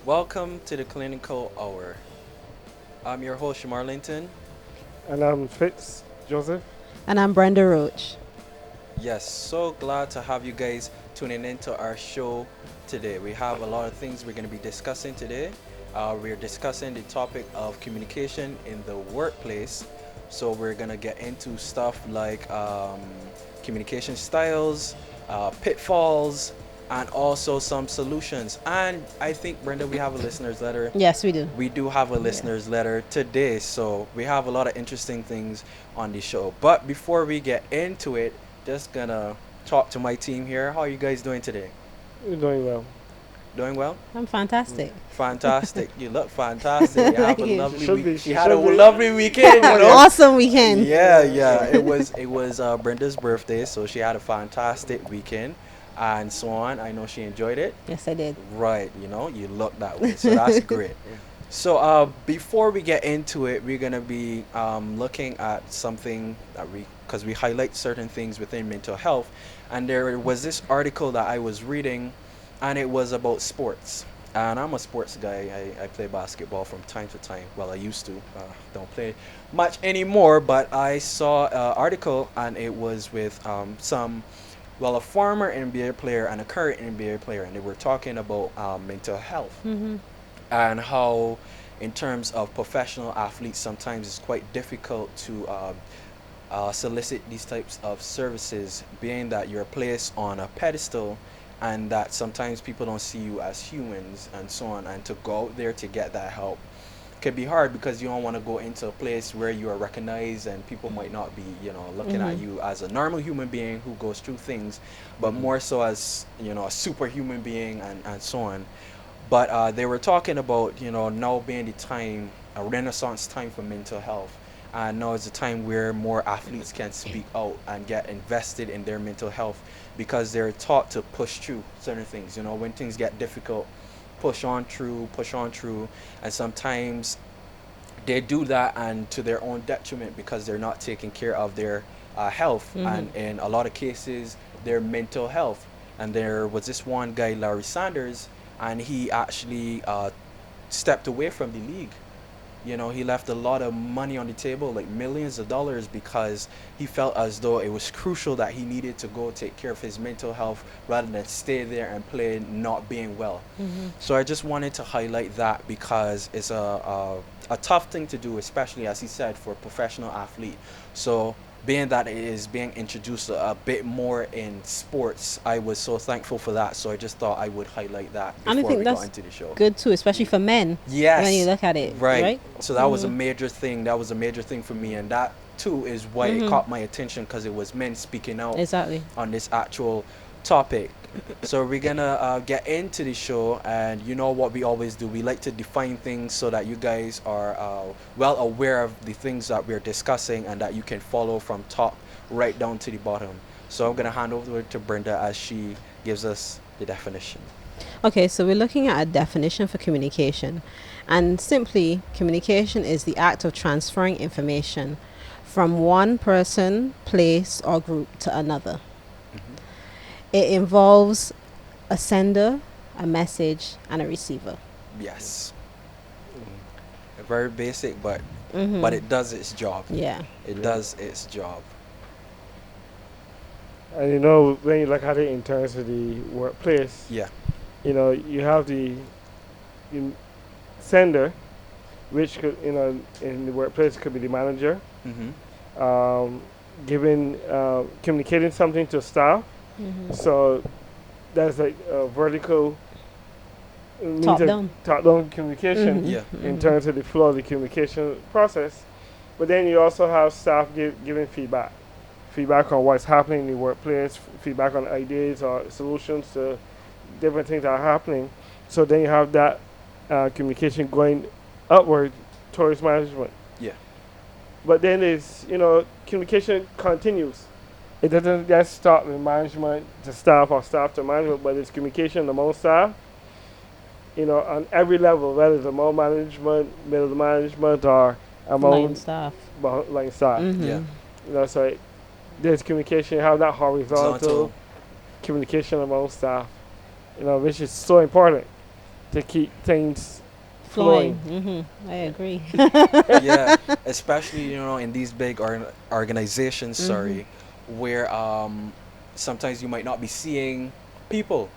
Welcome to the Clinical Hour. I'm your host, Marlington. And I'm Fitz Joseph. And I'm Brenda Roach. Yes, so glad to have you guys tuning into our show today. We have a lot of things we're going to be discussing today. We're discussing the topic of communication in the workplace. So we're going to get into stuff like communication styles, pitfalls, and also some solutions. And I think, Brenda, we have a listener's letter. Yes, we do. We do have a Yeah. listener's letter today, so we have a lot of interesting things on the show. But before we get into it, just gonna talk to my team here. How are you guys doing today? You're doing well. Doing well? I'm fantastic. Fantastic. You look fantastic. You have Thank a you. lovely Should week. be. You She had a should be. lovely weekend, you know? Awesome weekend. Yeah, yeah. It was Brenda's birthday, so she had a fantastic weekend and so on. I know she enjoyed it. Yes, I did. Right, you look that way. So that's great. So before we get into it, we're gonna be looking at something that because we highlight certain things within mental health, and there was this article that I was reading, and it was about sports. And I'm a sports guy. I play basketball from time to time. Well, I used to. Don't play much anymore. But I saw an article, and it was with a former NBA player and a current NBA player, and they were talking about mental health Mm-hmm. and how in terms of professional athletes sometimes it's quite difficult to solicit these types of services, being that you're placed on a pedestal and that sometimes people don't see you as humans and so on, and to go out there to get that help could be hard because you don't want to go into a place where you are recognized and people might not be, looking at Mm-hmm. you as a normal human being who goes through things, but more so as, a superhuman being and so on. But they were talking about, now being the time, a renaissance time for mental health. And now is the time where more athletes can speak out and get invested in their mental health because they're taught to push through certain things. When things get difficult, push on through. And sometimes they do that and to their own detriment because they're not taking care of their health. Mm-hmm. And in a lot of cases, their mental health. And there was this one guy, Larry Sanders, and he actually stepped away from the league. He left a lot of money on the table, like millions of dollars, because he felt as though it was crucial that he needed to go take care of his mental health rather than stay there and play not being well. Mm-hmm. So I just wanted to highlight that because it's a tough thing to do, especially as he said, for a professional athlete. So being that it is being introduced a bit more in sports, I was so thankful for that. So I just thought I would highlight that And I before think we got that's into the show. good too, especially for men. Yes. When you look at it, Right. right? So that was a Mm-hmm. major thing. That was a major thing for me, and that too is why it Mm-hmm. caught my attention because it was men speaking out Exactly. on this actual topic. So we're gonna get into the show, and you know what we always do. We like to define things so that you guys are well aware of the things that we're discussing, and that you can follow from top right down to the bottom. So I'm gonna hand over to Brenda as she gives us the definition. Okay, so we're looking at a definition for communication. And simply, communication is the act of transferring information from one person, place, or group to another. Hmm. It involves a sender, a message, and a receiver. Yes. Very basic, but Mm-hmm. it does its job. Yeah. It does its job. And when you look at it in terms of the workplace, Yeah. you have the in- sender, which could, in the workplace could be the manager, Mm-hmm. um, communicating something to staff. Mm-hmm. So that's like a vertical, Top down. top-down communication Mhm. Yeah. in Mhm. terms of the flow of the communication process. But then you also have staff giving feedback on what's happening in the workplace, feedback on ideas or solutions to different things that are happening. So then you have that communication going upward towards management. Yeah. But then communication continues. It doesn't just stop with management to staff or staff to management, but it's communication among staff, on every level, whether it's among management, middle management, or among Line staff. line staff. Mm-hmm. Yeah. So there's communication, you have that horizontal Horizontal. communication among staff, which is so important. to keep things Flowing. flowing. I agree. Yeah, especially in these big organizations, sorry, where sometimes you might not be seeing people.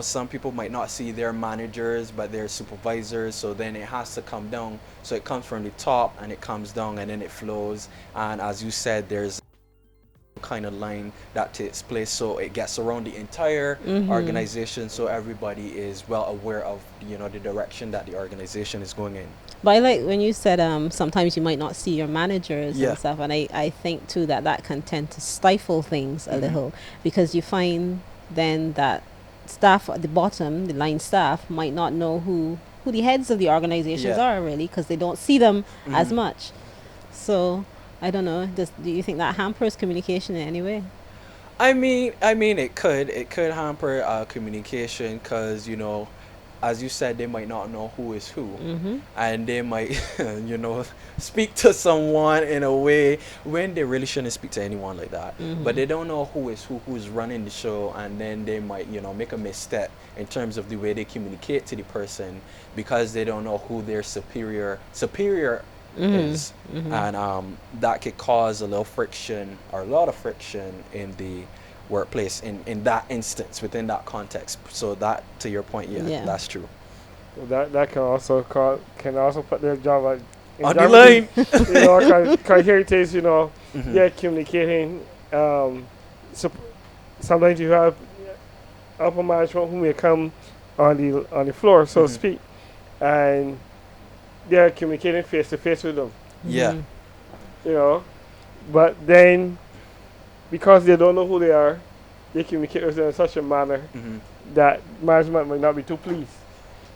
Some people might not see their managers, but their supervisors. So then it has to come down. So it comes from the top and it comes down and then it flows. And as you said, there's kind of line that takes place, so it gets around the entire organization, so everybody is well aware of the direction that the organization is going in. But I like when you said sometimes you might not see your managers Yeah. and stuff, and I think too that can tend to stifle things a little, because you find then that staff at the bottom, the line staff, might not know who the heads of the organizations Yeah. are really, because they don't see them as Mhm. much. So I don't know. Do you think that hampers communication in any way? I mean, it could hamper communication, because as you said, they might not know who is who, and they might speak to someone in a way when they really shouldn't speak to anyone like that. But they don't know who is who's running the show, and then they might make a misstep in terms of the way they communicate to the person, because they don't know who their superior is, and that could cause a little friction or a lot of friction in the workplace, in that instance, within that context. So that, to your point, Yeah. that's true. So that can also put their job in On the jeopardy. line. Cause here it is, Mhm. yeah, communicating. So sometimes you have upper management who may come on the floor, so to Mhm. speak, and they're communicating face to face with them. Yeah. You know, but then because they don't know who they are, they communicate with them in such a manner Mhm. that management might not be too pleased.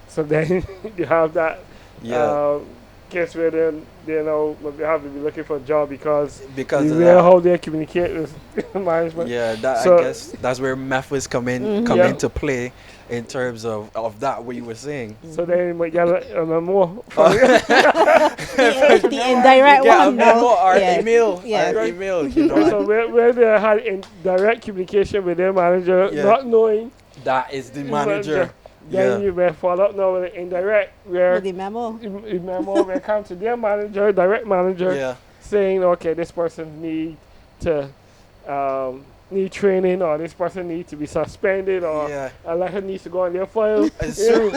So then you have that Yeah. case where they know they have to be looking for a job because Because the of way that. how they communicate with management. Yeah, that, I So guess that's where methods come yeah, into play, in terms of that what you were saying. so then you might get a memo Oh. from The You indirect get a one, memo no. or Yeah. email, Yeah. or email, Right, so where they had in direct communication with their manager, Yeah. not knowing that is the the manager. then Yeah. you may follow up now with an indirect where With the memo. a memo will come to their manager, direct manager, Yeah. saying, okay, this person to um, need training, or this person needs to be suspended, or Yeah. a letter needs to go on their file. It's true.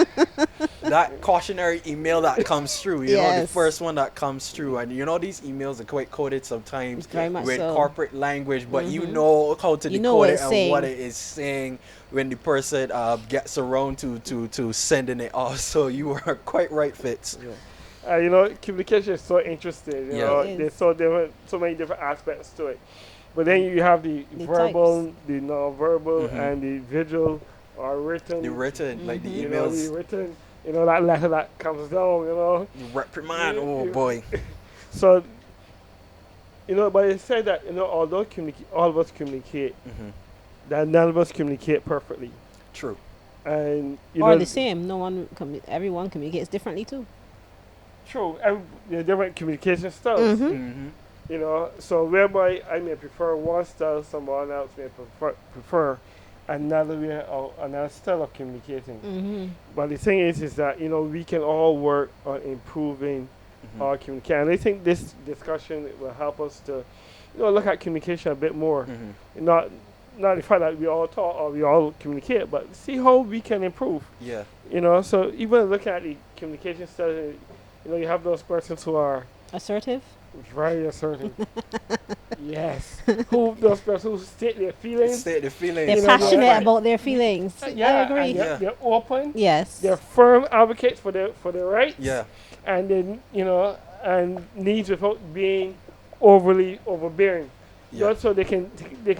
That cautionary email that comes through, the Yes. first one that comes through, and these emails are quite coded sometimes Very much with so. corporate language, but you know how to You know decode what it it's and what saying. it is saying when the person gets around to sending it off. So you are quite right, Fitz. Communication is so interesting. Yeah. It is. There's so many different aspects to it. But then you have the The verbal, types. the non-verbal, Mhm. and the visual or written. The written, like the The emails, written. That letter that comes down. the reprimand. You- Oh you- boy. So but it said that although all of us communicate, Hmm. that none of us communicate perfectly, True. and Or the same. Everyone communicates differently too. true. There are different communication styles. Hmm. So whereby I may prefer one style, someone else may prefer another way or another style of communicating. But the thing is that we can all work on improving our communication. And I think this discussion will help us to look at communication a bit more. Hmm. Not the fact that we all talk or we all communicate, but see how we can improve. Yeah. So even looking at the communication style, you have those persons who are Assertive. very assertive. Yes. Those persons who state their feelings. State the feelings. They're You know, passionate right. about their feelings. I agree. and Yeah. they're open. Yes. They're firm advocates for their rights. Yeah. And then and needs without being overly overbearing. Yeah. So they can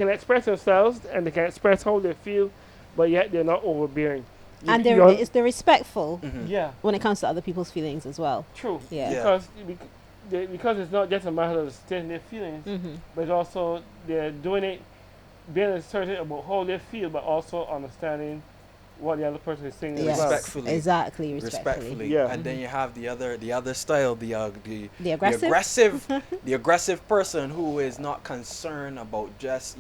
express themselves and they can express how they feel, but yet they're not overbearing. And You're- they're respectful Mhm. yeah, when it comes to other people's feelings as well. true. Yeah. Yeah. Because it's not just a matter of stating their feelings, but also they're doing it, being assertive about how they feel, but also understanding what the other person is saying Yes. as well. Respectfully. Exactly. Respectfully. Respectfully. Yeah. And then you have the other style, the The aggressive. the aggressive person who is not concerned about just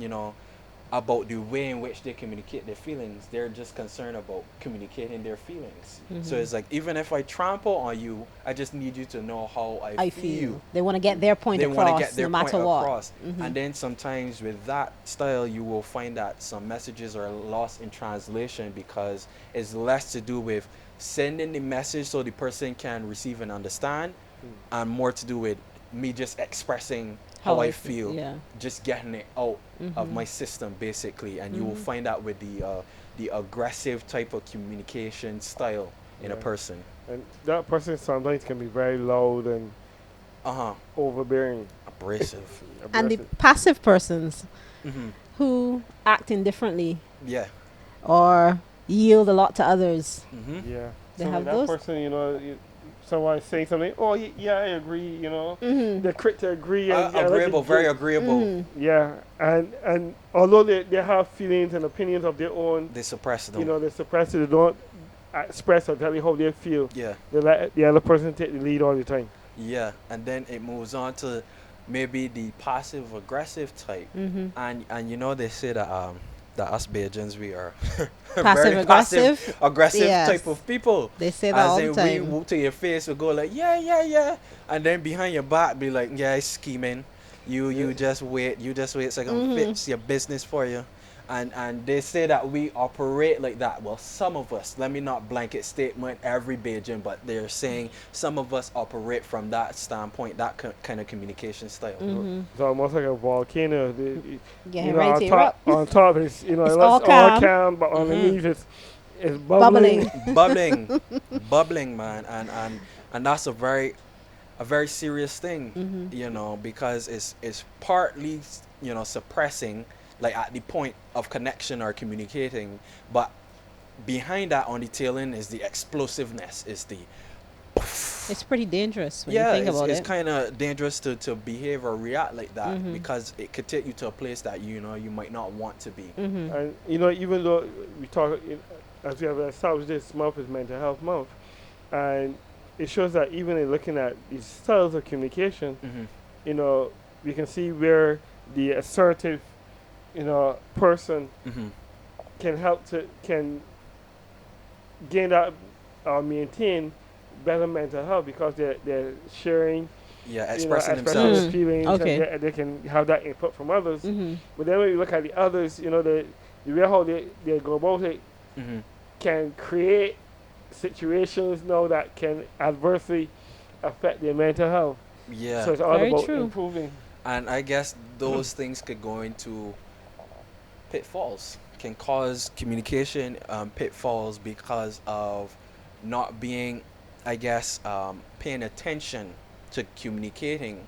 about the way in which they communicate their feelings. They're just concerned about communicating their feelings. So Mm-hmm. it's like, even if I trample on you, I just need you to know how I I feel. feel they want to get their point They want to get across their no point matter what. across. Mm-hmm. And then sometimes with that style, you will find that some messages are lost in translation because it's less to do with sending the message so the person can receive and understand, Mm. and more to do with me just expressing how How I I feel. feel, Yeah. just getting it out of Mm-hmm. my system basically. And you will Mm-hmm. find that with the aggressive type of communication style in a Yeah. person. And that person sometimes can be very loud and Uh-huh. overbearing, Abrasive. And the aggressive. passive persons Mm-hmm. who act indifferently Yeah. or yield a lot to others. Mm-hmm. Yeah. They So when have that those. person, someone saying something, oh yeah, I agree. Mm-hmm. They're quick to agree and like to Agreeable, very give. agreeable. Mm-hmm. Yeah, and although they have feelings and opinions of their own, They suppress them. they suppress it. They don't express or tell you how they feel. Yeah. They let the other person take the lead all the time. Yeah. And then it moves on to maybe the passive aggressive type. Mm-hmm. And they say that us Bajans, we are Passive very passive aggressive. aggressive Yes. type of people. They say that As all the in, we time. to your face will go like, yeah, yeah, yeah, and then behind your back be like, yeah, it's scheming. You Yeah. you just wait. You just wait so I can Mm-hmm. fix your business for you. And they say that we operate like that. Well, some of us, let me not blanket statement every Bajan, but they're saying some of us operate from that standpoint, that kind of communication style. Mm-hmm. It's almost like a volcano. Getting ready to erupt. On top is It's it all looks all calm. calm, but Mm-hmm. underneath it's bubbling. Bubbling. Bubbling, bubbling, man. And that's a very serious thing, Mm-hmm. because it's partly, suppressing, like at the point of connection or communicating, but behind that, on the tail end, is the explosiveness, is the It's pretty dangerous when you yeah, think it's, about it's it. kind of dangerous to behave or react like that, Mm-hmm. because it could take you to a place that you might not want to be. Mm-hmm. And even though we talk, as we have established, this month is mental health month, and it shows that even in looking at these styles of communication, Mm-hmm. you know, we can see where the assertive, person Mm-hmm. can gain that or maintain better mental health because they're sharing, Yeah, expressing expressing themselves. their feelings, Okay. and they can have that input from others. Mm-hmm. But then when you look at the others, the way how they go about it Mm-hmm. can create situations now that can adversely affect their mental health. Yeah. So it's all Very about true. improving. And I guess those things could go into pitfalls, can cause communication pitfalls because of not being, I guess, paying attention to communicating.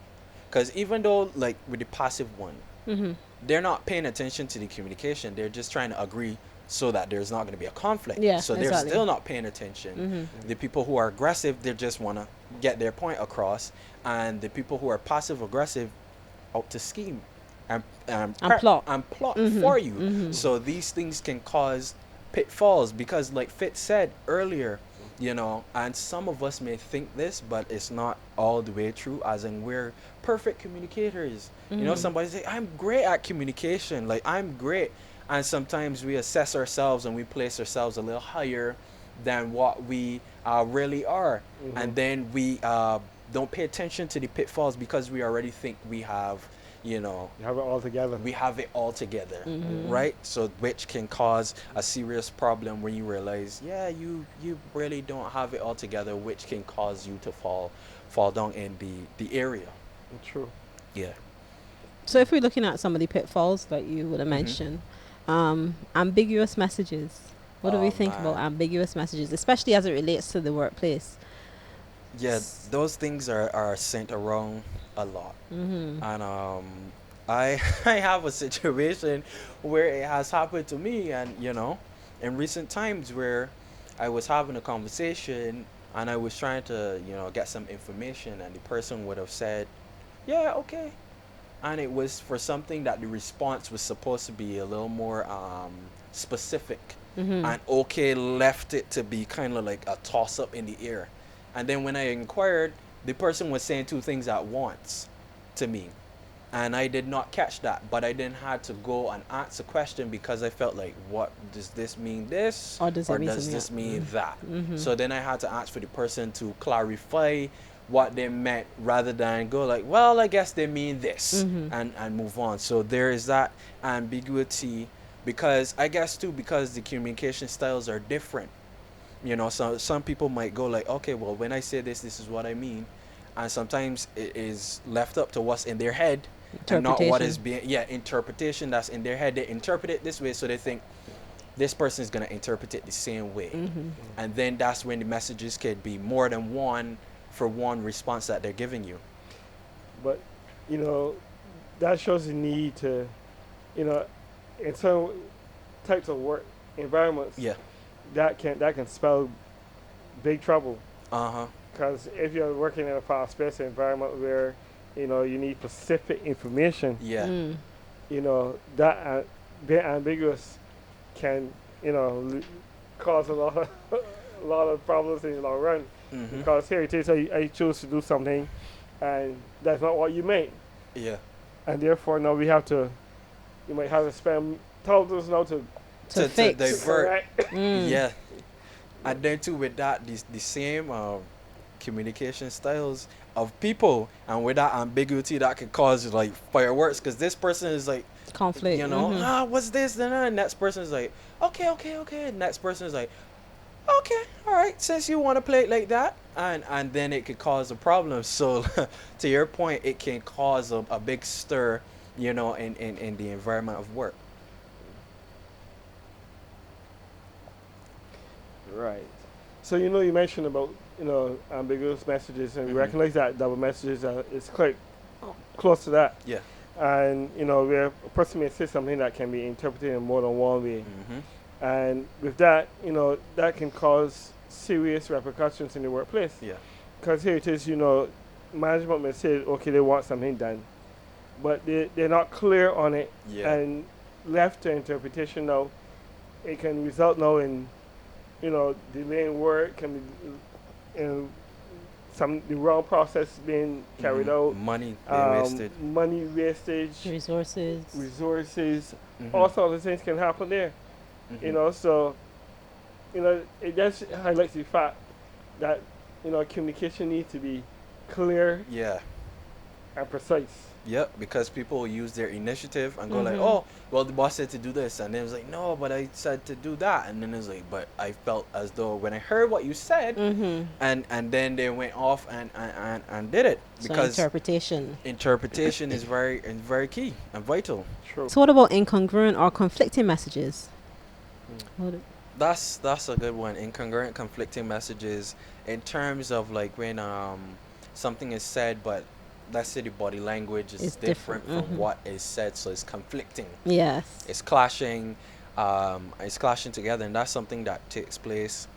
Because even though, like with the passive one, Mm-hmm. they're not paying attention to the communication, they're just trying to agree so that there's not going to be a conflict. Yeah, So they're exactly. still not paying attention. Mm-hmm. The people who are aggressive, they just want to get their point across. And the people who are passive aggressive, out to scheme and And plot. and plot Mm-hmm. for you. Mm-hmm. So these things can cause pitfalls because, like Fitz said earlier, and some of us may think this, but it's not all the way true, as in we're perfect communicators. Mm-hmm. Somebody say, I'm great at communication, like I'm great. And sometimes we assess ourselves and we place ourselves a little higher than what we really are. Mhm. And then we don't pay attention to the pitfalls because we already think we have, You have it all together. we have it all together, Mhm. right? So which can cause a serious problem when you realize, yeah, you really don't have it all together, which can cause you to fall down in the area. True. Yeah. So if we're looking at some of the pitfalls that you would have Mhm. mentioned, ambiguous messages. What do we Oh, think about man. ambiguous messages, especially as it relates to the workplace? Yeah, those things are sent around a lot. Mm-hmm. And I I have a situation where it has happened to me, and in recent times, where I was having a conversation and I was trying to get some information, and the person would have said, yeah, okay, and it was for something that the response was supposed to be a little more specific, Mm-hmm. and okay left it to be kind of like a toss up in the air. And then when I inquired, the person was saying two things at once to me. and I did not catch that, but I then had to go and ask a question because I felt like, what does this mean this, Or does it or mean does something this else? mean that? Mm-hmm. So then I had to ask for the person to clarify what they meant rather than go like, well, I guess they mean this, Mm-hmm. and move on. So there is that ambiguity, because I guess too, because the communication styles are different. So some people might go like, okay, well, when I say this is what I mean, and sometimes it is left up to what's in their head and not what is Interpretation. being, interpretation that's in their head. They interpret it this way, so they think this person is going to interpret it the same way. Mm-hmm. And then that's when the messages could be more than one for one response that they're giving you. But, you know, that shows the need to, you know, in some types of work environments, Yeah. that can spell big trouble. Uh-huh. Because if you're working in a fast-paced environment where, you need specific information, Yeah. that being ambiguous can, cause a lot of a lot of problems in the long run. Mm-hmm. Because here it is, I choose to do something, and that's not what you meant, Yeah. and therefore now you might have to spend thousands now to To fix. divert. correct. Yeah. And then too, with that, the same communication styles of people, and with that ambiguity that could cause like fireworks, because this person is like, Conflict. Mm-hmm. what's this, and the next person is like, okay, okay, okay, and next person is like, okay, all right, since you want to play it like that, and then it could cause a problem. So to your point, it can cause a big stir, in the environment of work. Right. So you mentioned about ambiguous messages, and we Mhm. recognize that double messages is quite close to that. Yeah. And where a person may say something that can be interpreted in more than one way, Mm-hmm. and with that, that can cause serious repercussions in the workplace. Yeah. Because here it is, management may say, okay, they want something done, but they're not clear on it, Yeah. and left to interpretation now, it can result now in delaying work, can be the wrong process being carried out, Money being wasted. money wastage, Resources. resources, Mhm. all sorts of things can happen there. Mhm. So it just highlights the fact that communication needs to be clear Yeah. and precise. Yep, because people will use their initiative and go like, Mhm. oh, well, the boss said to do this, and then it was like, no, but I said to do that, and then it's like, but I felt as though when I heard what you said, Mm-hmm. and then they went off and did it, So because interpretation. interpretation is very key and vital. True. So what about incongruent or conflicting messages? What- That's a good one. Incongruent, conflicting messages, in terms of like when something is said, but let's say the body language is It's different different, from mhm. what is said, so it's conflicting. Yes. It's clashing. It's clashing together, and that's something that takes place,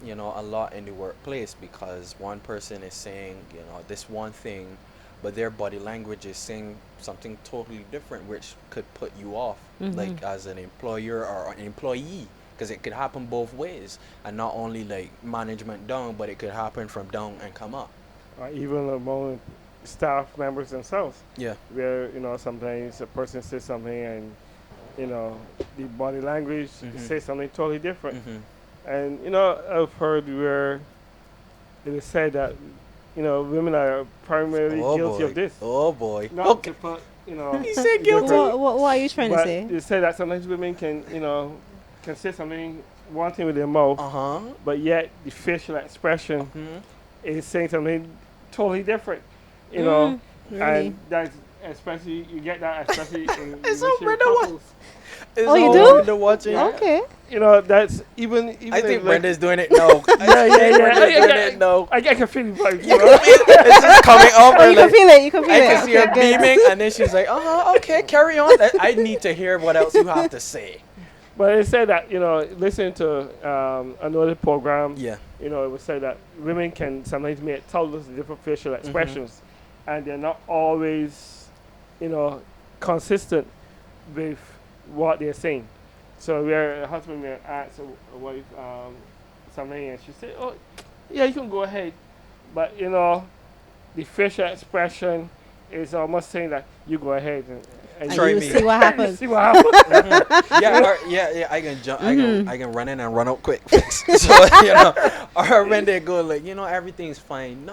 a lot in the workplace, because one person is saying, this one thing, but their body language is saying something totally different, which could put you off, like Mhm. as an employer or an employee, because it could happen both ways, and not only like management down, but it could happen from down and come up. Even among staff members themselves, Yeah. where sometimes a person says something, and the body language Mhm. says something totally different. Mhm. And I've heard where it is said that women are primarily Oh guilty boy. of this. Oh boy. Not Okay. to put He said guilty. different- What are you trying to but say? they say that sometimes women can say something one thing with their mouth, Uh-huh. but yet the facial expression Mhm. is saying something totally different. Really? And that's especially you get that especially in It's relationship so Brenda wa- couples. It's Oh, you all do? Brenda watching. Yeah. Okay. That's even I in, think like, Brenda's doing it now. Yeah, yeah, yeah. Brenda's doing it now. I can feel it, like, It's just coming up. Oh, And you can like, feel it. You can feel I it. can see her Okay, good. beaming, and then she's like, okay, carry on. I need to hear what else you have to say. But it said that listening to another program, Yeah. it would say that women can sometimes make thousands of different facial expressions, and they're not always, consistent with what they're saying. So where a husband may ask a wife something, and she said, "Oh, yeah, you can go ahead," but the facial expression is almost saying that you go ahead And and Try you me. see what happens. see what happens. Yeah, or, yeah. I can jump. Mhm. I can run in and run out quick. Fix. So or when they go like, everything's fine.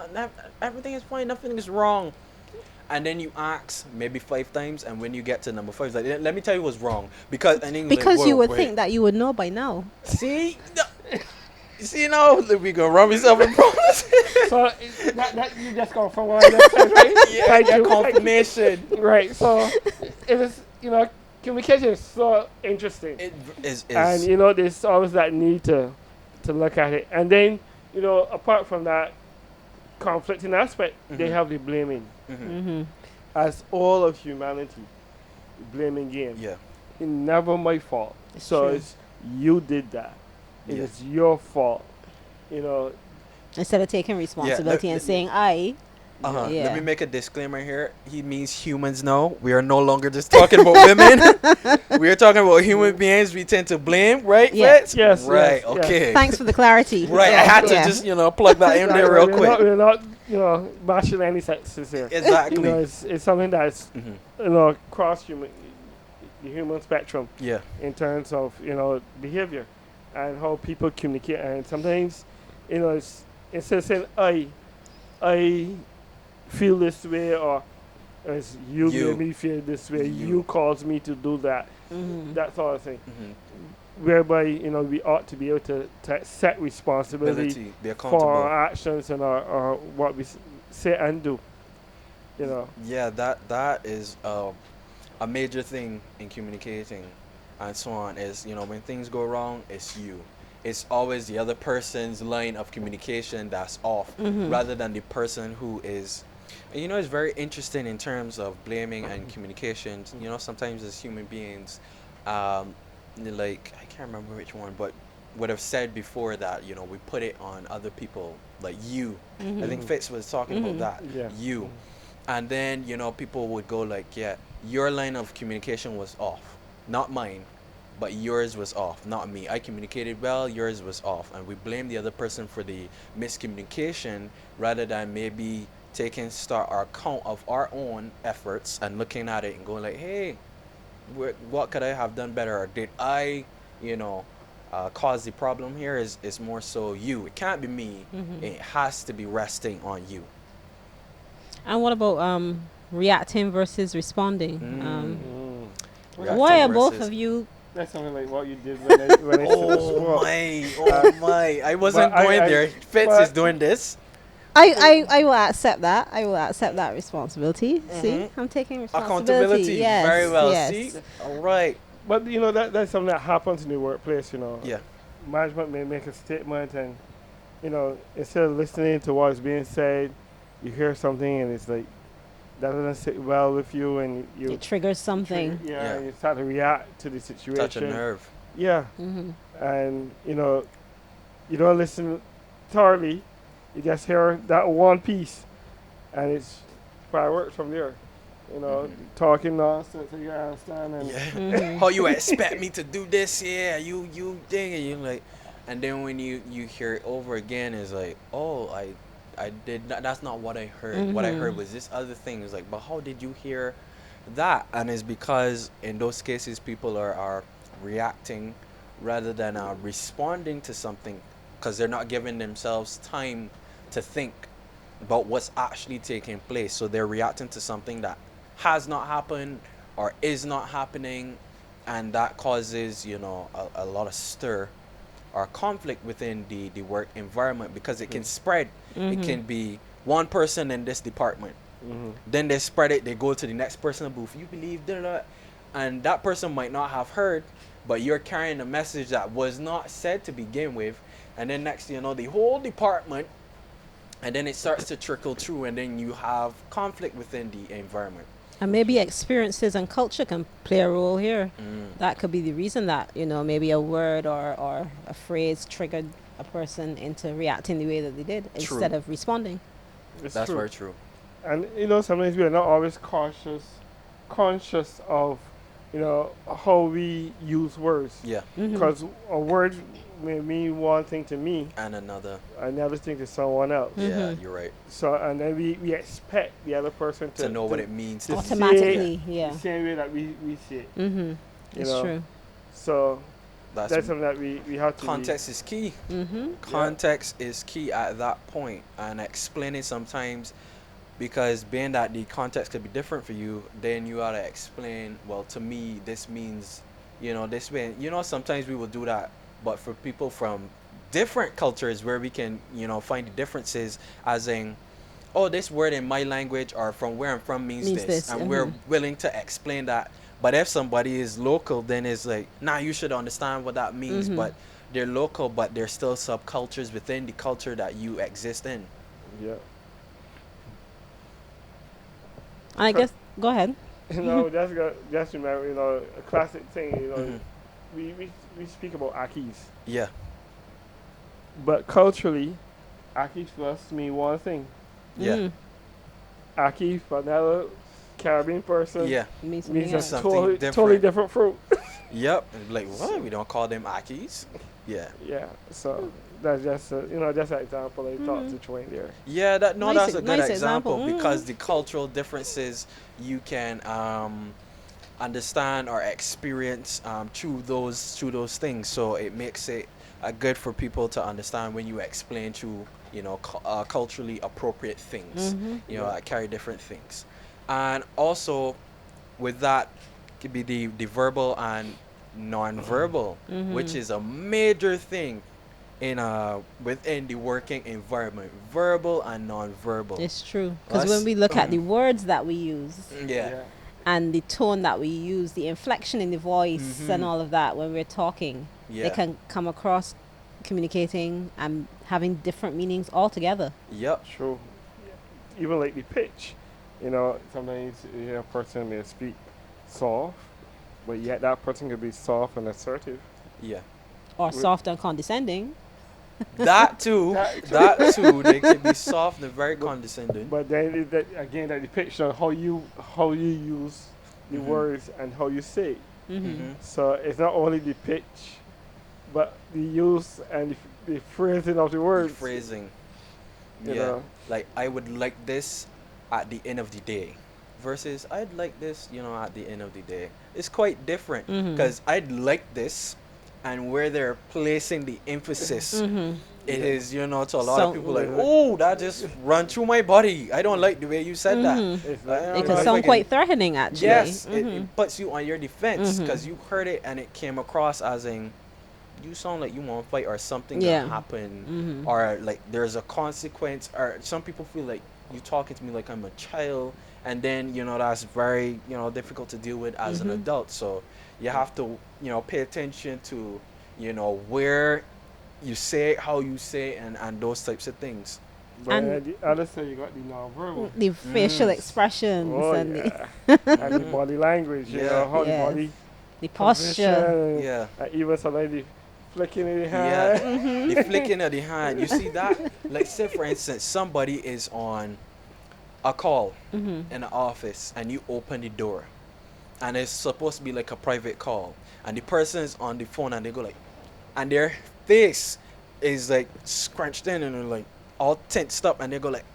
Everything is fine. Nothing is wrong. And then you ask maybe 5 times, and when you get to number 5, it's like, let me tell you what's wrong. Because and then you're like, Because you whoa, would wait. think that you would know by now. See, see now we gonna run myself in problems. So that you just go from what I just said, right? Yeah, Thank yeah, you. confirmation. Right. So it is, communication is so interesting, It is and there's always that need to look at it, and then apart from that conflicting aspect, they Mhm. have the blaming, Mhm. Mm-hmm. as all of humanity, blaming game. Yeah. It's never my fault. It's So true. it's you did that. It Yeah. is your fault. You know. Instead of taking responsibility and saying, I. Let Yeah. me make a disclaimer here. He means humans now. We are no longer just talking about women. We are talking about human beings. We tend to blame, right, Yeah. Fitz? Yes, Right. yes, yes. Okay. Thanks for the clarity. Right. I had to Yeah. just plug that in there real we're quick. Not, we're not, bashing any sexes here. Exactly. It's something that's Hmm. cross the human spectrum Yeah. in terms of behavior and how people communicate. And sometimes, it's instead of saying I feel this way, or as you You. made me feel this way, You. you caused me to do that. Mm-hmm. That sort of thing. Hmm. Whereby we ought to be able to set responsibility Ability. Be for accountable. our actions and our what we say and do. Yeah. That is a major thing in communicating and so on is when things go wrong, it's you. It's always the other person's line of communication that's off Mm-hmm. rather than the person who is. And it's very interesting in terms of blaming and communications. Sometimes as human beings, um like I can't remember which one, but would have said before that we put it on other people, like you. I think Mm-hmm. Fitz was talking about Mhm. that. Yeah. You. And then people would go like, yeah, your line of communication was off, not mine, but yours was off, not me. I communicated well, yours was off, and we blame the other person for the miscommunication rather than maybe taking start our count of our own efforts and looking at it and going like, hey, what could I have done better, or did I you know cause the problem here? Is more so you. It can't be me. Mm-hmm. It has to be resting on you. And what about reacting versus responding? Mm. Mm. Why Reacting are both versus. of you? That's something like what you did when I Oh spoke. my, oh my. I wasn't But going there. Fitz is but- doing this. I will accept that. I will accept that responsibility. See, Mhm. I'm taking responsibility. Accountability. Yes. Very well. Yes. See? All right. But that's something that happens in the workplace. Yeah. Management may make a statement, and instead of listening to what's being said, you hear something and it's like that doesn't sit well with you, and you It triggers something. Yeah. you start to react to the situation. Touch a nerve. Yeah, Mm-hmm. and you don't listen thoroughly. You just hear that one piece, and it's fireworks from there. Mhm. Talking nonsense, so you understand, and Yeah. Mhm. How you expect me to do this? Yeah, you ding, and you like, and then when you hear it over again, it's like, oh, I did not. That's not what I heard. What I heard Mhm. was this other thing. It's like, but how did you hear that? And it's because in those cases, people are reacting rather than responding to something, because they're not giving themselves time to think about what's actually taking place. So they're reacting to something that has not happened or is not happening, and that causes a lot of stir or conflict within the work environment, because it can spread. It Mhm. can be one person in this department, mhm. then they spread it, they go to the next person in the booth, you believe that, and that person might not have heard, but you're carrying a message that was not said to begin with, and then next the whole department, and then it starts to trickle through, and then you have conflict within the environment. And maybe experiences and culture can play a role here. Mm. That could be the reason that, maybe a word or a phrase triggered a person into reacting the way that they did True. instead of responding. It's That's true. very true. And sometimes we are not always conscious of how we use words, Yeah. Mhm. because a word may mean one thing to me, And another. another thing to someone else. Yeah, Mhm. you're right. So and then we expect the other person To know what it means to to me. say Yeah. Automatically, the yeah. same way that we see it. Mhm. You It's know. true. So That's that's something that we have to context is key. Mhm. Context is key at that point, and explaining sometimes, because being that the context could be different for you, then you gotta explain. Well, to me, this means, this way. Sometimes we will do that, but for people from different cultures where we can, find the differences, as in, oh, this word in my language or from where I'm from means Means this, this. and we're Mhm. willing to explain that. But if somebody is local, then it's like, nah, you should understand what that means. Mhm. But they're local, but they're still subcultures within the culture that you exist in. yeah. And I guess go ahead. That's remember, a classic thing. Hmm. We speak about akis, Yeah, but culturally, akis for us mean one thing. yeah, Mm. Aki for another Caribbean person yeah. Means something means a else. Something totally different. different fruit. Yep. Like, what? So, We don't call them Akis? Yeah. yeah, so that's just just an example I thought Mhm. to throw in there. Yeah, Nice, that's a good nice example. example, because Mhm. the cultural differences you can understand or experience through those things. So it makes it good for people to understand when you explain to culturally appropriate things, Mhm. Yeah, that carry different things. And also with that could be the verbal and non-verbal, which Mhm. is a major thing within the working environment, verbal and non-verbal. It's true. Because when Us we look at the words that we use yeah. yeah, and the tone that we use, the inflection in the voice and Mhm. all of that when we're talking, they Yeah. can come across communicating and having different meanings altogether. Yep. true. Even like the pitch, sometimes a person may speak soft, but yet that person could be soft and assertive. Yeah. Or With soft and condescending. That too. that, That too. They can be soft and very but, condescending. but then that again that the pitch on how you use the Mhm. words and how you say it. Mhm. Mhm. So it's not only the pitch, but the use and the phrasing of the The words. phrasing. You Yeah. know, Like, I would like this at the end of the day versus I'd like this, at the end of the day. It's quite different, Mhm. because I'd like this, and where they're placing the emphasis, Mhm. it yeah, is, to a lot of So people like, like, oh, that just run through my body. I don't like the way you said that. Mhm. it's I like It don't can know like if I sound can. quite threatening, actually. Yes, Mhm. it puts you on your defense, Mhm. because you heard it and it came across as in, you sound like you want to fight, or something gonna Yeah. happen, Mhm. or like there's a consequence, or some people feel like you talking to me like I'm a child, and then that's very difficult to deal with as an Mhm. adult. So you have to pay attention to where you say it, how you say it, and those types of things. but And on the other side you got the non-verbal. the facial Mm. expressions Oh and the yeah, and the Hmm. body language. Yeah. How the yes, body the position, posture. Yeah. and even sometimes the flicking in the Yeah, hand. the Mhm. flicking of the hand. You see that? Like, say for instance, somebody is on a call Mhm. in the office, and you open the door, and it's supposed to be like a private call, and the person is on the phone, and they go like, and their face is like scrunched in, and they're like all tensed up, and they go like,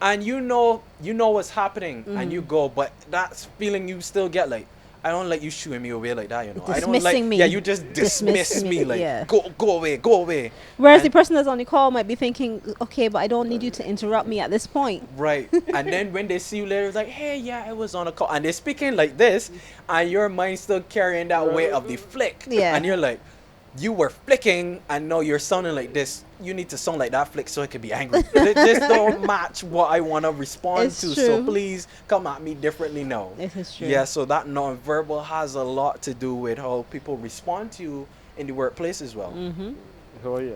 and you know what's happening, and you Mhm. go, but that feeling you still get, like, I don't like you shooing me away like that. I don't like, Dismissing yeah, me. you just Dismiss dismiss me. me, like, Yeah. go away, go away. Whereas the And person that's on the call might be thinking, okay, but I don't need you to interrupt me at this point. right. And then when they see you later, it's like, hey, yeah, I was on a call, and they're speaking like this, and your mind still carrying that weight of the flick, Yeah. and you're like, you were flicking, and now you're sounding like this. You need to sound like that flick so I could be angry. They just don't match what I want to respond It's to. So true. please come at me differently now. It is true. Yeah, so that non-verbal has a lot to do with how people respond to you in the workplace as well. Mhm. Oh yeah,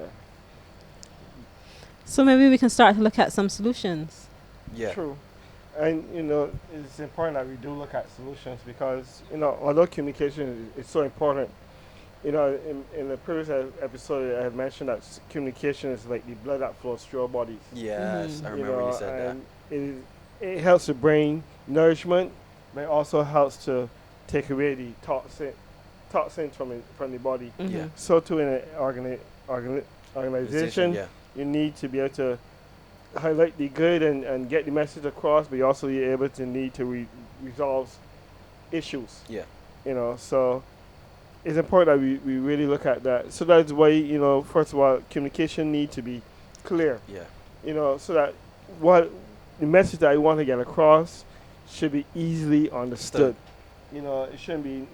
So maybe we can start to look at some solutions. Yeah. true. And it's important that we do look at solutions because although communication is so important, in the previous episode I had mentioned that communication is like the blood that flows through our bodies. Yes, Mhm. I remember you said that. And it helps the brain nourishment, but it also helps to take away the toxic toxins from the body. Yeah. So too in an Decision, organization, yeah. you need to be able to highlight the good and get the message across, but you also be able to need to resolve issues. Yeah. So it's important that we really look at that. So that's why, first of all, communication need to be clear, Yeah. so that what the message that I want to get across should be easily understood. It shouldn't be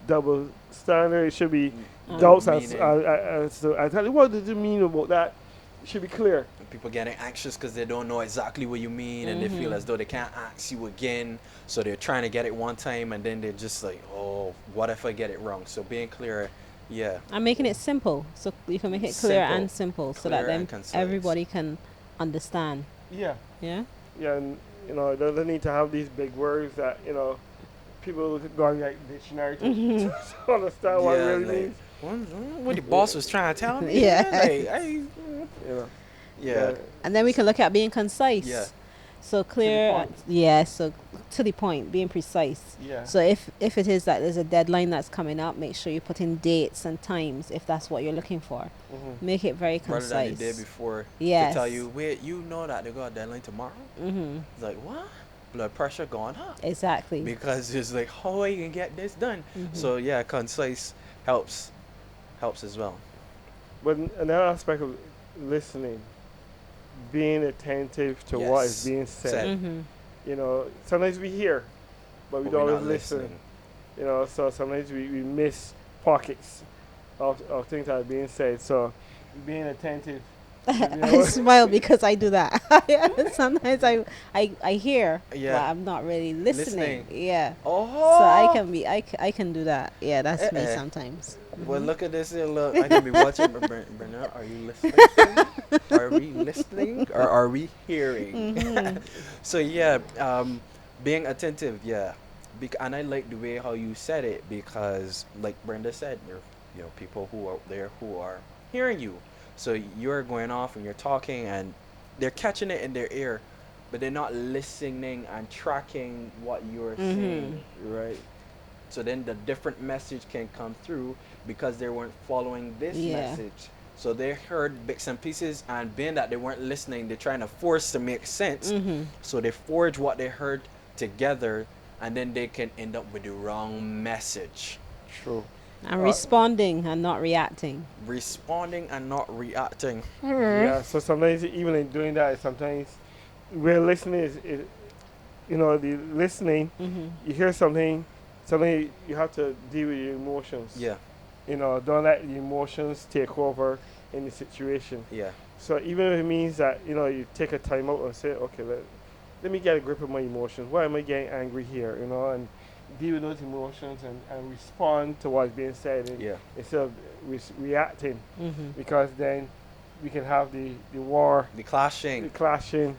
double standard. It should be doubts Meaning, as to I tell you, what did you mean about that? It should be clear. people getting anxious because they don't know exactly what you mean, and they feel as though they can't ask you again, so they're trying to get it one time, and then they're just like, oh, what if I get it wrong? So being clear, yeah. I'm making it simple, so you can make it clear Simple. and simple, so that Clear and then concise. everybody can understand. Yeah, Yeah. and they need to have these big words that people go on like dictionary to understand what it really like, means. what the boss was trying to tell me. Yeah. You know. Yeah. And then we can look at being concise. Yeah. So clear. point. Yeah. So to the point, being precise. Yeah. So if it is that there's a deadline that's coming up, make sure you put in dates and times if that's what you're looking for. Make it very Rather concise. than the day before, Yes. to tell you, wait, you know that they got a deadline tomorrow? It's like, what? Blood pressure going up. Exactly. Because it's like, how are you going to get this done? So, yeah, concise helps as well. But another aspect of listening, being attentive to what is Yes. being said. Mm-hmm. Sometimes we hear, but we But don't we're always not listen. listening. So sometimes we miss pockets of things that are being said. So being attentive. I smile because I do that. Sometimes I hear, Yeah. but I'm not really listening. Yeah. Oh. So I can do that. Yeah, that's me Eh-eh. sometimes. Well, look at this here. Look, I can be watching. Bernard, are you listening? Are we listening or are we hearing? So yeah, being attentive. Yeah, and I like the way how you said it because, like Brenda said, you're people who are there who are hearing you. So you're going off and you're talking and they're catching it in their ear, but they're not listening and tracking what you're saying, right? So then the different message can come through because they weren't following this Yeah. message. So they heard bits and pieces, and being that they weren't listening, they're trying to force to make sense. So they forge what they heard together, and then they can end up with the wrong message. True. I'm responding and not reacting. Responding and not reacting. Yeah. So sometimes even in doing that, sometimes where listening is the listening. You hear something. Suddenly you have to deal with your emotions. Yeah, Don't let the emotions take over in the situation. yeah, So even if it means that, you take a time out and say, okay, let me get a grip of my emotions. Why am I getting angry here? And deal with those emotions and respond to what's being said yeah. instead of reacting. Because then we can have the war, The clashing. clashing,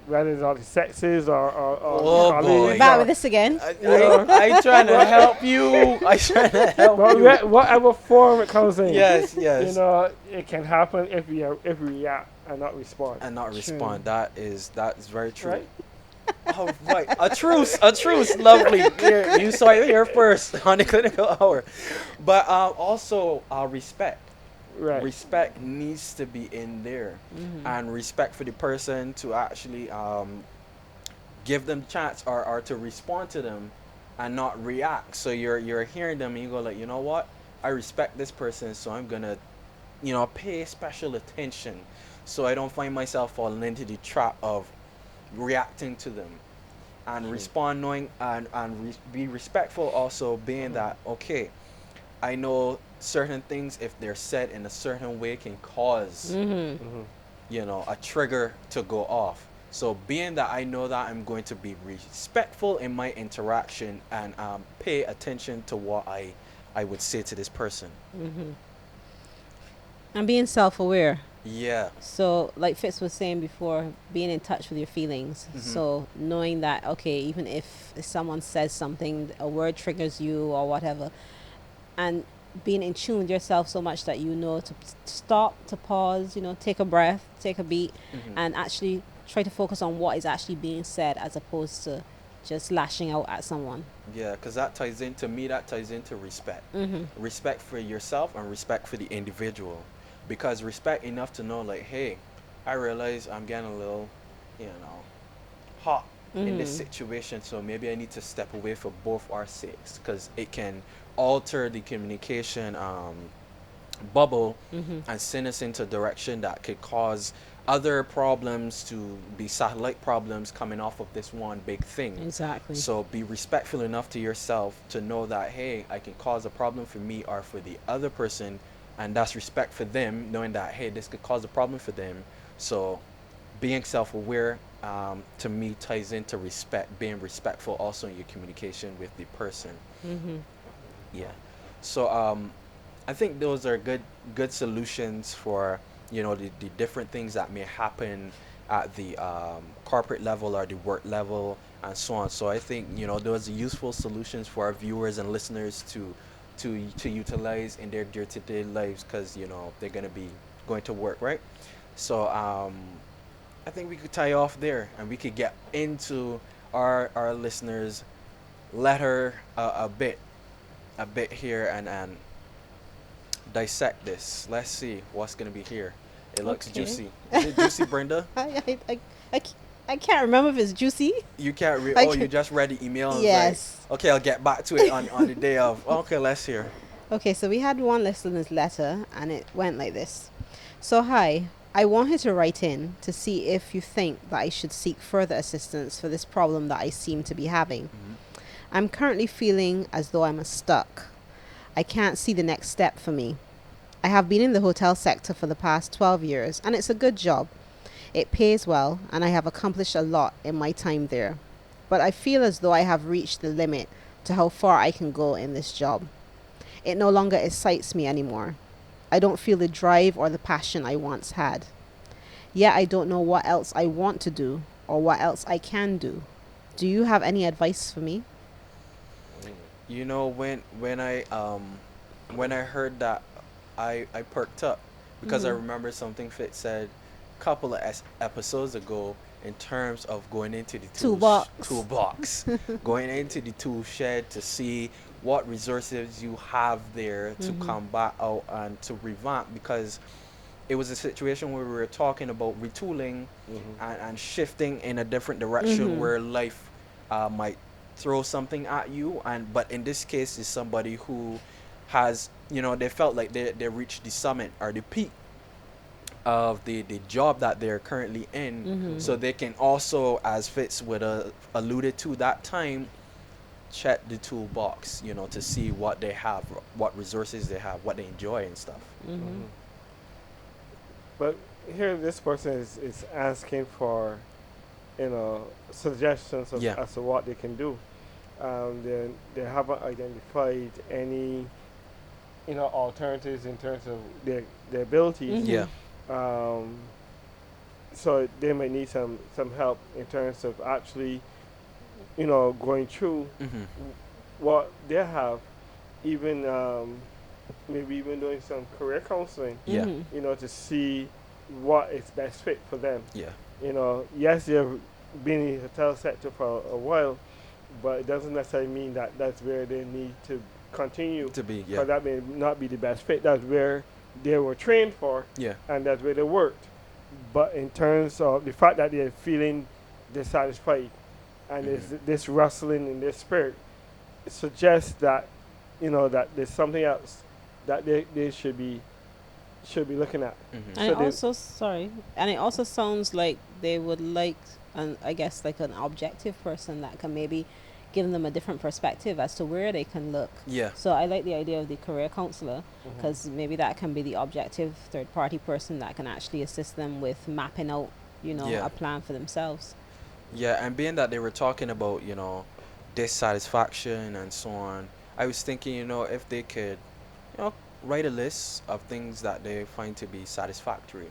whether it's all the sexes or Oh, colleagues boy. We're back or- with this again. I trying to help you. I trying to help But you. whatever form it comes in. Yes, yes. It can happen if we react and not respond. And not True. respond. That is very true. Right? Oh, right. A truce. Lovely. Here, you saw it here first on the clinical hour. But also respect. Right. Respect needs to be in there, and respect for the person to actually give them chance or to respond to them and not react. So you're hearing them and you go like, you know what, I respect this person, so I'm gonna pay special attention so I don't find myself falling into the trap of reacting to them, and respond knowing and be respectful, also being that, okay, I know certain things, if they're said in a certain way, can cause a trigger to go off. So being that I know that, I'm going to be respectful in my interaction and pay attention to what I would say to this person. And being self-aware. Yeah. So like Fitz was saying before, being in touch with your feelings. So knowing that, okay, even if someone says something, a word triggers you or whatever, and being in tune with yourself so much that you know to stop, to pause, take a breath, take a beat, and actually try to focus on what is actually being said, as opposed to just lashing out at someone. Yeah, because that ties into me, that ties into respect. Mm-hmm. Respect for yourself and respect for the individual. Because respect enough to know, like, hey, I realize I'm getting a little, you know, hot in this Mm-hmm. situation, so maybe I need to step away for both our sakes, because it can alter the communication bubble Mm-hmm. and send us into a direction that could cause other problems to be satellite problems coming off of this one big thing. Exactly. So be respectful enough to yourself to know that, hey, I can cause a problem for me or for the other person, and that's respect for them, knowing that, hey, this could cause a problem for them. So being self-aware, to me, ties into respect, being respectful also in your communication with the person. Mm-hmm. Yeah. So I think those are good solutions for, the different things that may happen at the corporate level or the work level and so on. So I think, those are useful solutions for our viewers and listeners to utilize in their day-to-day lives, because they're gonna be going to work, right? So I think we could tie off there and we could get into our listeners' letter a bit here, and dissect this. Let's see what's gonna be here. It looks Okay. juicy. Is it juicy, Brenda? I, c- I can't remember if it's juicy. You can't read. I Oh, you can, just read the email and was like, yes. okay, I'll get back to it on the day of. Okay, let's hear. Okay, so we had one listener's letter, and it went like this. So, hi. I wanted to write in to see if you think that I should seek further assistance for this problem that I seem to be having. Hmm. I'm currently feeling as though I'm stuck. I can't see the next step for me. I have been in the hotel sector for the past 12 years, and it's a good job. It pays well, and I have accomplished a lot in my time there. But I feel as though I have reached the limit to how far I can go in this job. It no longer excites me anymore. I don't feel the drive or the passion I once had. Yet I don't know what else I want to do or what else I can do. Do you have any advice for me? When I heard that, I perked up, because I Mm-hmm. remember something Fitz said a couple of episodes ago in terms of going into the Toolbox. toolbox, going into the tool shed to see what resources you have there to Mm-hmm. combat out and to revamp, because it was a situation where we were talking about retooling Mm-hmm. and shifting in a different direction Mm-hmm. where life might throw something at you, and but in this case is somebody who has, they felt like they reached the summit or the peak of the job that they're currently in, Mm-hmm. so they can also, as Fitz would alluded to that time, check the toolbox, to see what they have, what resources they have, what they enjoy and stuff. Mm-hmm. Mm-hmm. But here, this person is asking for, suggestions of, Yeah. as to what they can do. They haven't identified any, alternatives in terms of their abilities. Mm-hmm. Yeah. Um, so they may need some help in terms of actually, going through Hmm. what they have, even maybe even doing some career counseling, Yeah. Mm-hmm. to see what is best fit for them. Yeah. Yes, they've been in the hotel sector for a while, but it doesn't necessarily mean that that's where they need to continue, To be. Yeah. because that may not be the best fit. That's where they were trained for, Yeah. and that's where they worked. But in terms of the fact that they're feeling dissatisfied and there's Hmm. this rustling in their spirit, it suggests that that there's something else that they should be looking at. Hmm. And So it they, also, sorry, and it also sounds like they would like, and I guess like an objective person that can maybe give them a different perspective as to where they can look. Yeah. So I like the idea of the career counselor, Mhm. because maybe that can be the objective third party person that can actually assist them with mapping out, Yeah. a plan for themselves. Yeah, and being that they were talking about, dissatisfaction and so on, I was thinking, if they could, you know, write a list of things that they find to be satisfactory,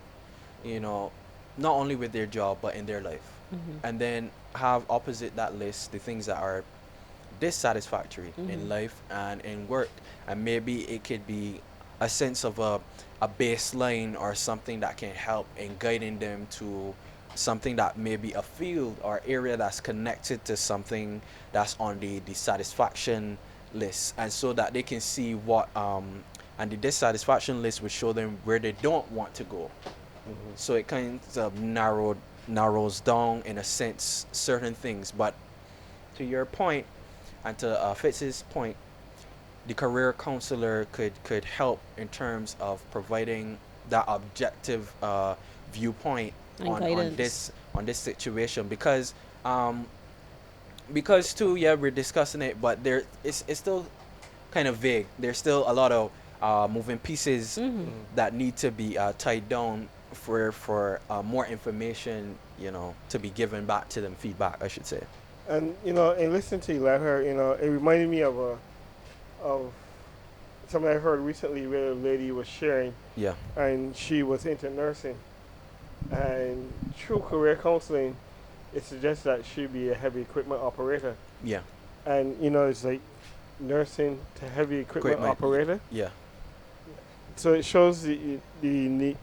you know, not only with their job but in their life. Mm-hmm. And then have opposite that list the things that are dissatisfactory Mm-hmm. in life and in work. And maybe it could be a sense of a baseline or something that can help in guiding them to something that may be a field or area that's connected to something that's on the satisfaction list, and so that they can see what and the dissatisfaction list will show them where they don't want to go. So it kind of narrows down in a sense certain things. But to your point, and to Fitz's point, the career counselor could help in terms of providing that objective viewpoint And guidance. on this situation, um because too, yeah, we're discussing it, but there it's still kind of vague. There's still a lot of moving pieces that need to be tied down for more information, to be given back to them, feedback, I should say. And in listening to you, let her, it reminded me of something I heard recently where a lady was sharing, Yeah. and she was into nursing, and through career counseling, it suggests that she be a heavy equipment operator, Yeah. and it's like nursing to heavy equipment Equipment. operator. Yeah. So it shows the need.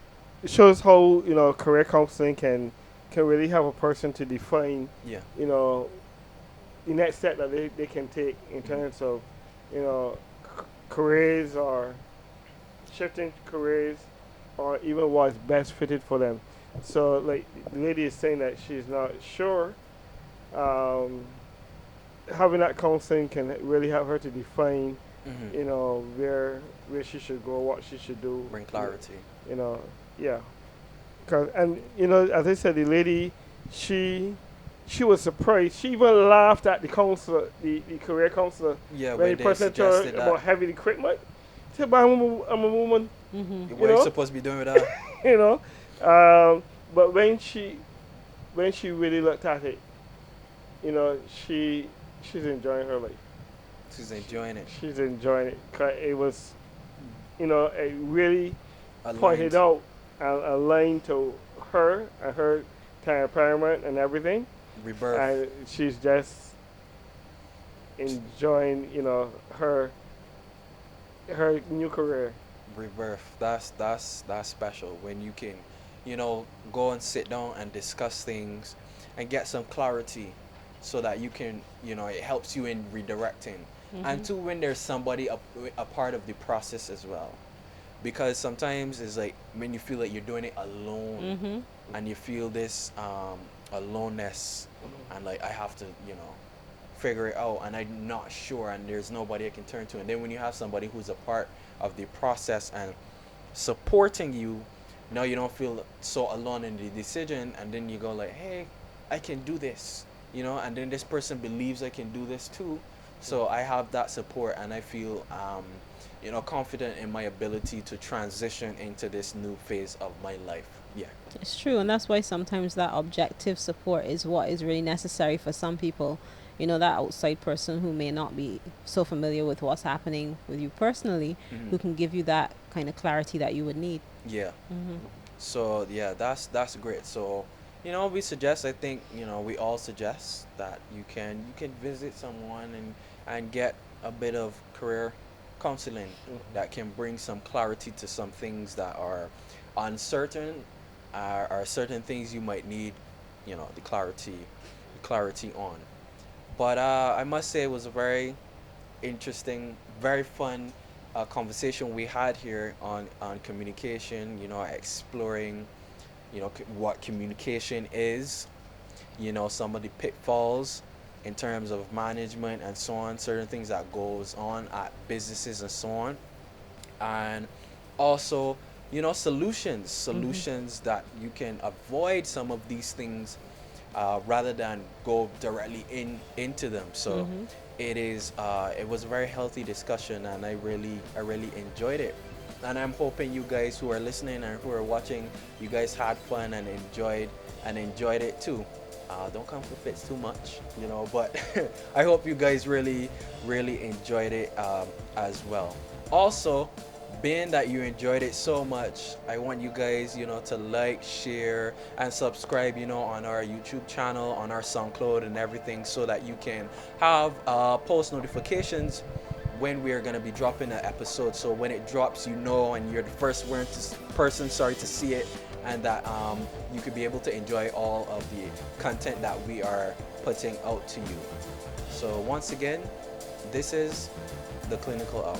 It shows how career counseling can really help a person to define Yeah. you know the next step that they can take in terms of careers, or shifting careers, or even what's best fitted for them. So like the lady is saying that she's not sure. Um, Having that counseling can really help her to define where she should go, what she should do. Bring clarity. You know, yeah. And as I said, the lady, she was surprised. She even laughed at the counselor, the career counselor, Yeah, when when the they person told her suggested about that. heavy equipment. She said, "But I'm a woman," What are you supposed to be doing with that? you know. But when she really looked at it, she's enjoying her life. She's enjoying it. She's enjoying it. 'Cause it was, it really pointed Aligned. out and aligned to her and her temperament and everything, Rebirth. and she's just enjoying, her new career. Rebirth. That's special when you can, go and sit down and discuss things and get some clarity, so that you can, it helps you in redirecting. And two, when there's somebody a part of the process as well, because sometimes it's like when you feel like you're doing it alone, and you feel this aloneness, and like I have to, figure it out, and I'm not sure, and there's nobody I can turn to. And then when you have somebody who's a part of the process and supporting you, now you don't feel so alone in the decision, and then you go like, hey, I can do this, and then this person believes I can do this too. So I have that support, and I feel confident in my ability to transition into this new phase of my life. Yeah. It's true, and that's why sometimes that objective support is what is really necessary for some people. That outside person who may not be so familiar with what's happening with you personally, who can give you that kind of clarity that you would need. Yeah. So yeah, that's great. So we suggest, I think, we all suggest that you can visit someone and get a bit of career counseling that can bring some clarity to some things that are uncertain, are certain things you might need, the clarity on. But I must say it was a very interesting, very fun conversation we had here on communication. Exploring, what communication is. Some of the pitfalls in terms of management and so on. Certain things that goes on at businesses and so on, and also solutions that you can avoid some of these things, rather than go directly into them. So it was a very healthy discussion, and I really enjoyed it. And I'm hoping you guys who are listening and who are watching, you guys had fun and enjoyed it too. Don't come for Fitz too much, but I hope you guys really enjoyed it as well. Also, being that you enjoyed it so much, I want you guys, to like, share, and subscribe, on our YouTube channel, on our SoundCloud and everything, so that you can have post notifications when we're gonna be dropping an episode. So when it drops, and you're the first person, to see it, and that you could be able to enjoy all of the content that we are putting out to you. So once again, this is the Clinical Hour.